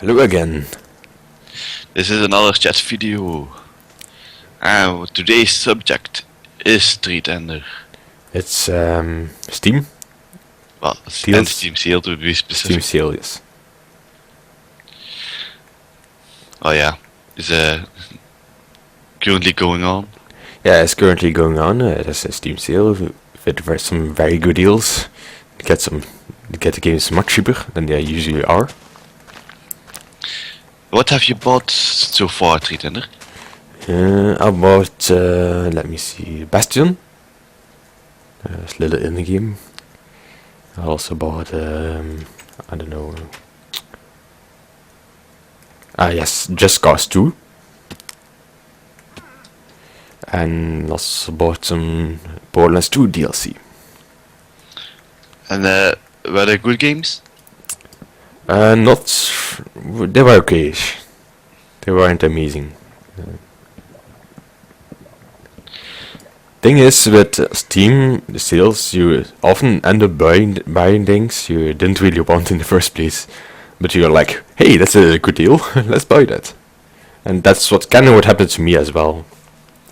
Hello again. This is another chat video. And today's subject is Street Ender. It's Steam. Well, Sales? and Steam Sale to be Steam specific. sale, yes. Oh yeah, it's currently going on. Yeah, it's currently going on. There's a Steam sale with some very good deals. You get the games much cheaper than they usually are. What have you bought so far, Street Ender? I bought, let me see, Bastion. It's a little indie game. I also bought, I don't know. Yes, Just Cause 2. And also bought some Borderlands 2 DLC. And were they good games? They were okay. They weren't amazing. Thing is, with Steam sales, you often end up buying things you didn't really want in the first place, but you're like, hey, that's a good deal, let's buy that. And that's kind of what happened to me as well.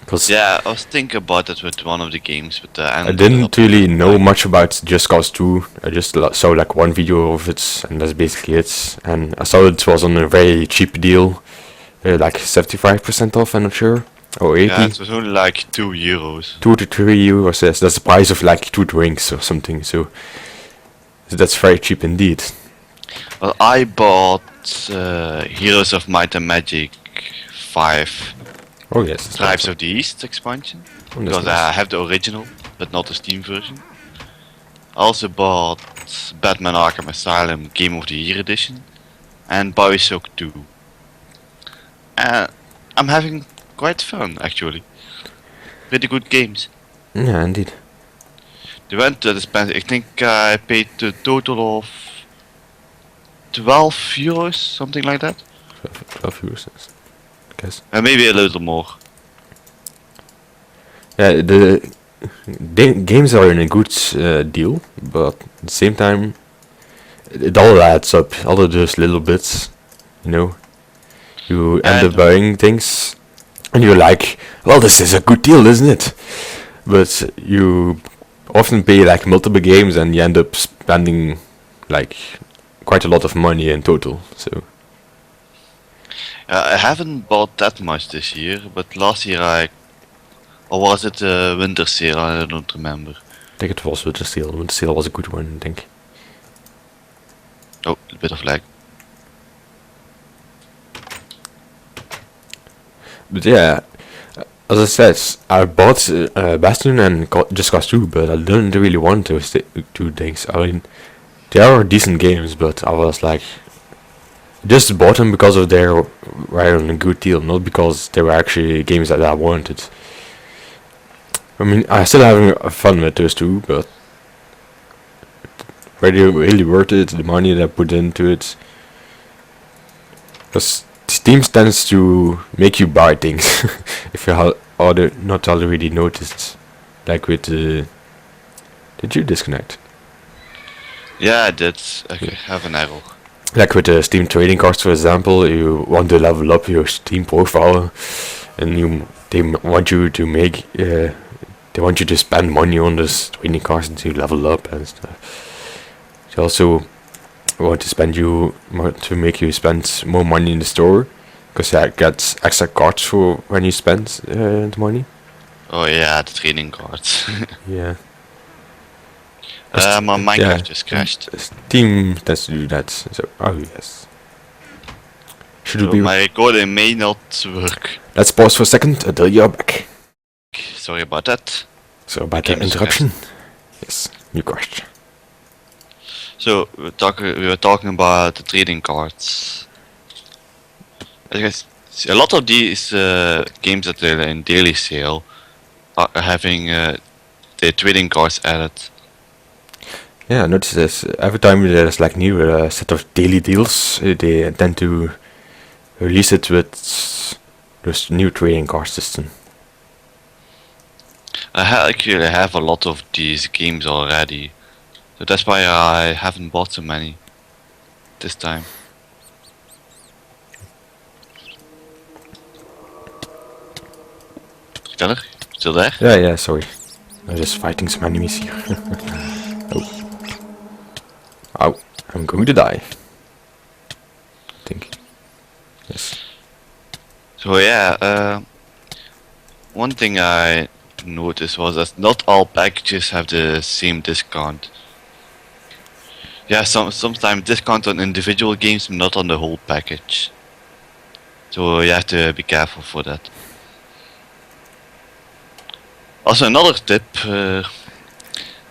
Cause Yeah, I was thinking about it with one of the games, but I didn't really know much about Just Cause 2. I just saw like one video of it, and that's basically it. And I saw it was on a very cheap deal, like 75% off, I'm not sure, or 80. Yeah, it was only like €2. 2 to 3 euros, yes, that's the price of like 2 drinks or something, so that's very cheap indeed. Well, I bought Heroes of Might and Magic 5 Oh yes, that's Tribes nice. of the East expansion. Oh, that's Because nice. I have the original, but not the Steam version. I also bought Batman Arkham Asylum Game of the Year edition and Bioshock 2. And I'm having quite fun actually. Pretty good games. Yeah, indeed. They went to the expensive. I think I paid a total of €12, something like that. 12 euros, yes, I guess. And maybe a little more. Yeah, the games are in a good deal, but at the same time, it all adds up. All of those little bits, you know. You end up buying things, and you're like, well, this is a good deal, isn't it? But you often pay like multiple games, and you end up spending like quite a lot of money in total. So I haven't bought that much this year, but last year or was it winter sale? I don't remember. I think it was Winter Sale. Winter Sale was a good one, I think. Oh, a bit of lag. But yeah, as I said, I bought Bastion and Just Cause 2, but I didn't really want those two things. I mean, they are decent games, but I was like, just bought them because of they were on a good deal, not because they were actually games that I wanted. I mean, I still having fun with those two, but really worth it, the money that I put into it. Because Steam tends to make you buy things if you not already noticed. Like with did you disconnect? Yeah, I did. Okay, have an error. Like with the Steam trading cards, for example, you want to level up your Steam profile, and they want you to make they want you to spend money on those trading cards to level up and stuff. They also want to make you spend more money in the store, because that gets extra cards for when you spend the money. Oh yeah, the training cards. Yeah. My Minecraft just crashed. Steam tends to do that. So, oh yes. Should So we? my recording may not work. Let's pause for a second until you're back. Sorry about that. So about the Game is interruption. Yes, new question. So we were talking about the trading cards. I guess a lot of these games that are in daily sale are having the trading cards added. Yeah, I noticed this. Every time there's like new set of daily deals, they tend to release it with this new trading card system. Actually have a lot of these games already, so that's why I haven't bought so many this time. Still there? Yeah, sorry. I'm just fighting some enemies here. Oh. Ow, I'm going to die. I think. Yes. So yeah, one thing I noticed was that not all packages have the same discount. Yeah, sometimes discount on individual games, not on the whole package. So you have to be careful for that. Also another tip,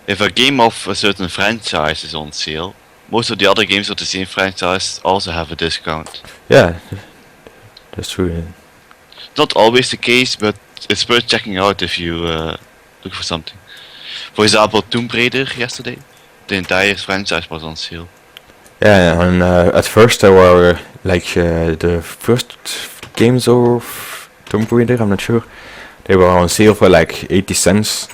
if a game of a certain franchise is on sale, most of the other games of the same franchise also have a discount. Yeah, that's true. Yeah. Not always the case, but it's worth checking out if you look for something. For example, Tomb Raider yesterday, the entire franchise was on sale. Yeah, and at first there were like the first games of Tomb Raider, I'm not sure. They were on sale for like 80 cents.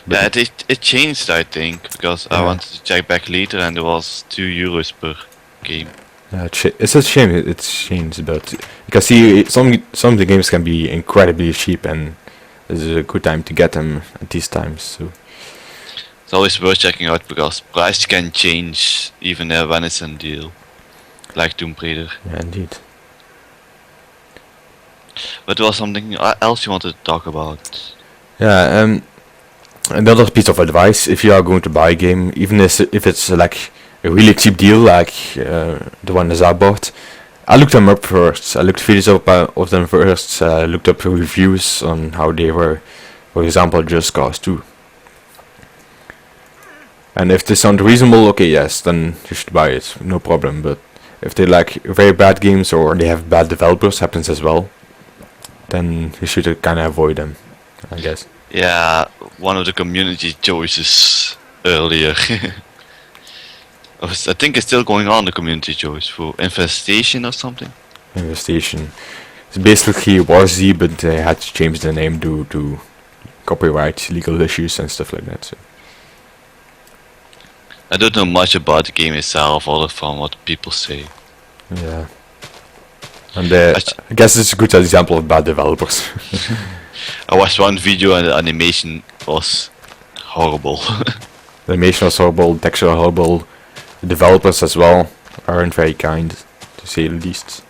Yeah, it changed, I think, because I Yeah. wanted to check back later and it was €2 per game. It's a shame it's changed, but you can see some of the games can be incredibly cheap, and it's a good time to get them at these times. So It's always worth checking out because price can change even when it's in deal, like Tomb Raider. yeah, indeed. But there was something else you wanted to talk about. Yeah, another piece of advice: if you are going to buy a game, even if it's like a really cheap deal, like the one that I bought, I looked them up first. I looked videos of them first. Looked up reviews on how they were. For example, Just Cause 2. And if they sound reasonable, okay, yes, then you should buy it, no problem. But if they like very bad games or they have bad developers, happens as well, then you should kind of avoid them, I guess. Yeah, one of the community choices earlier. I think it's still going on, the community choice for Infestation or something. Investigation. It's basically WarZ, but they had to change the name due to copyright, legal issues and stuff like that. So. I don't know much about the game itself, other from what people say. Yeah. And I guess it's a good example of bad developers. I watched one video and the animation was horrible. The animation was horrible, the texture was horrible. The developers as well aren't very kind, to say the least.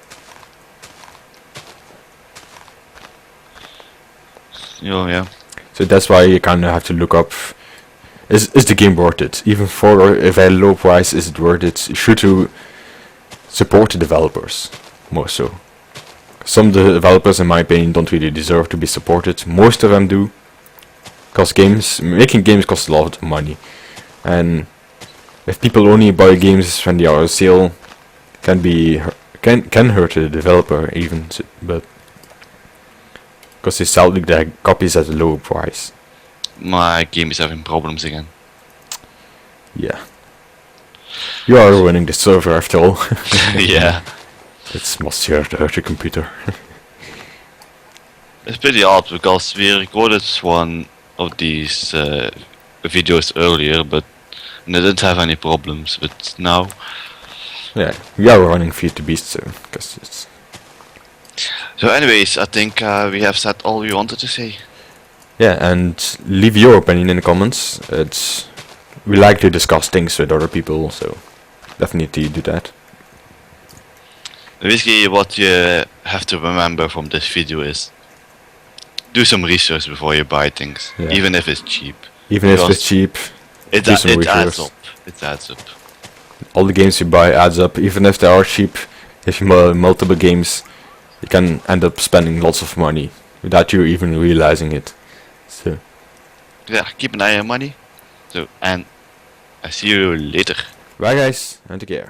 Yeah. So that's why you kind of have to look up, is the game worth it? Even for a very low price, is it worth it? You should to support the developers, more so. Some of the developers, in my opinion, don't really deserve to be supported. Most of them do, because making games costs a lot of money. And if people only buy games when they are on sale, can hurt the developer even, but because they sell their copies at a low price. My game is having problems again. Yeah. You are running the server after all. Yeah. It's must hurt the computer. It's pretty odd because we recorded one of these videos earlier, but I didn't have any problems. But now, Yeah, we are running Feed the Beast, so because it's. so anyways, I think we have said all we wanted to say. Yeah, and leave your opinion in the comments. We like to discuss things with other people, so definitely do that. Basically, what you have to remember from this video is do some research before you buy things, Yeah. even if it's cheap. Even if Because it's cheap, It do some adds research. up. It adds up. All the games you buy adds up. Even if they are cheap, if you buy multiple games, you can end up spending lots of money without you even realizing it. So. Yeah, keep an eye on money. So, and I see you later. Bye guys, and take care.